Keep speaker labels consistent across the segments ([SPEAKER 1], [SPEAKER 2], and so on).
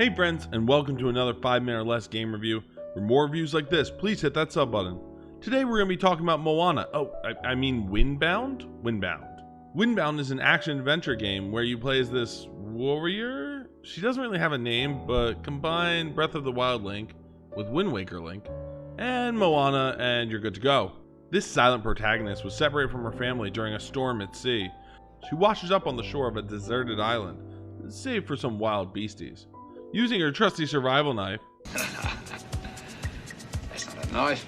[SPEAKER 1] Hey friends, and welcome to another 5-minute or less game review. For more reviews like this, please hit that sub button. Today we're going to be talking about Moana. Windbound? Windbound is an action-adventure game where you play as this warrior? She doesn't really have a name, but combine Breath of the Wild Link with Wind Waker Link and Moana and you're good to go. This silent protagonist was separated from her family during a storm at sea. She washes up on the shore of a deserted island, save for some wild beasties. Using her trusty survival knife.
[SPEAKER 2] That's not a knife.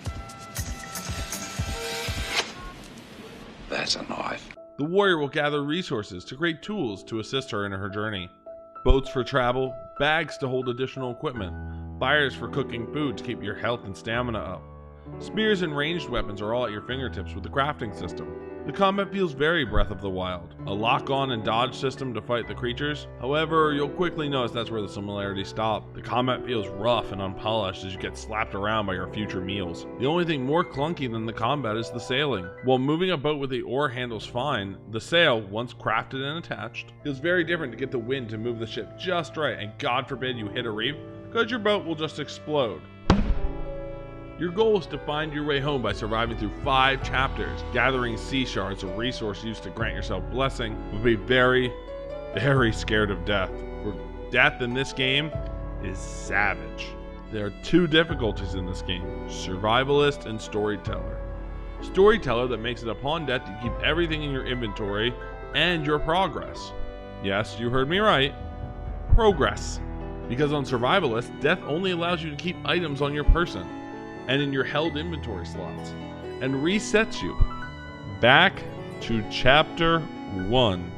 [SPEAKER 2] That's a knife.
[SPEAKER 1] The warrior will gather resources to create tools to assist her in her journey. Boats for travel, bags to hold additional equipment, fires for cooking food to keep your health and stamina up. Spears and ranged weapons are all at your fingertips with the crafting system. The combat feels very Breath of the Wild. A lock-on and dodge system to fight the creatures. However, you'll quickly notice that's where the similarities stop. The combat feels rough and unpolished as you get slapped around by your future meals. The only thing more clunky than the combat is the sailing. While moving a boat with the oar handles fine, the sail, once crafted and attached, feels very different to get the wind to move the ship just right, and God forbid you hit a reef, because your boat will just explode. Your goal is to find your way home by surviving through 5 chapters, gathering sea shards, a resource used to grant yourself blessing, but be very, very scared of death. For death in this game is savage. There are 2 difficulties in this game, survivalist and storyteller. Storyteller that makes it upon death you keep everything in your inventory and your progress. Yes, you heard me right, progress. Because on survivalist, death only allows you to keep items on your person and in your held inventory slots, and resets you back to chapter 1,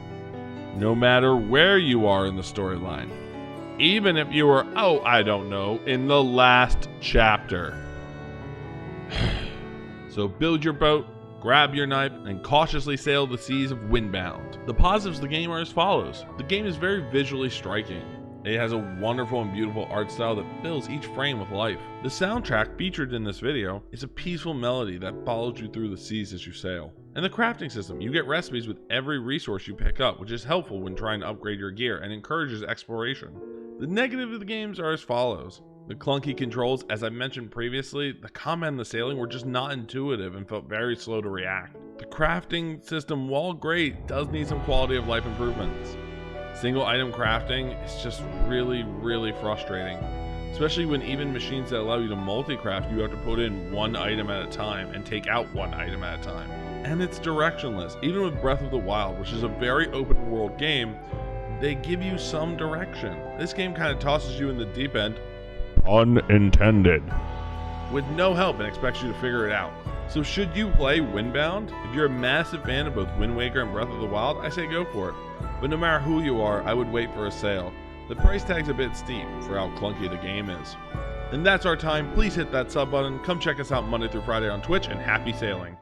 [SPEAKER 1] no matter where you are in the storyline, even if you were, in the last chapter. So build your boat, grab your knife, and cautiously sail the seas of Windbound. The positives of the game are as follows. The game is very visually striking. It has a wonderful and beautiful art style that fills each frame with life. The soundtrack featured in this video is a peaceful melody that follows you through the seas as you sail. And the crafting system, you get recipes with every resource you pick up, which is helpful when trying to upgrade your gear and encourages exploration. The negative of the games are as follows. The clunky controls, as I mentioned previously, the combat and the sailing were just not intuitive and felt very slow to react. The crafting system, while great, does need some quality of life improvements. Single item crafting is just really frustrating, especially when even machines that allow you to multi-craft, you have to put in 1 item at a time and take out 1 item at a time. And it's directionless. Even with Breath of the Wild, which is a very open world game, they give you some direction. This game kind of tosses you in the deep end, pun intended, with no help and expects you to figure it out. So should you play Windbound? If you're a massive fan of both Wind Waker and Breath of the Wild, I say go for it. But no matter who you are, I would wait for a sale. The price tag's a bit steep for how clunky the game is. And that's our time. Please hit that sub button. Come check us out Monday through Friday on Twitch, and happy sailing.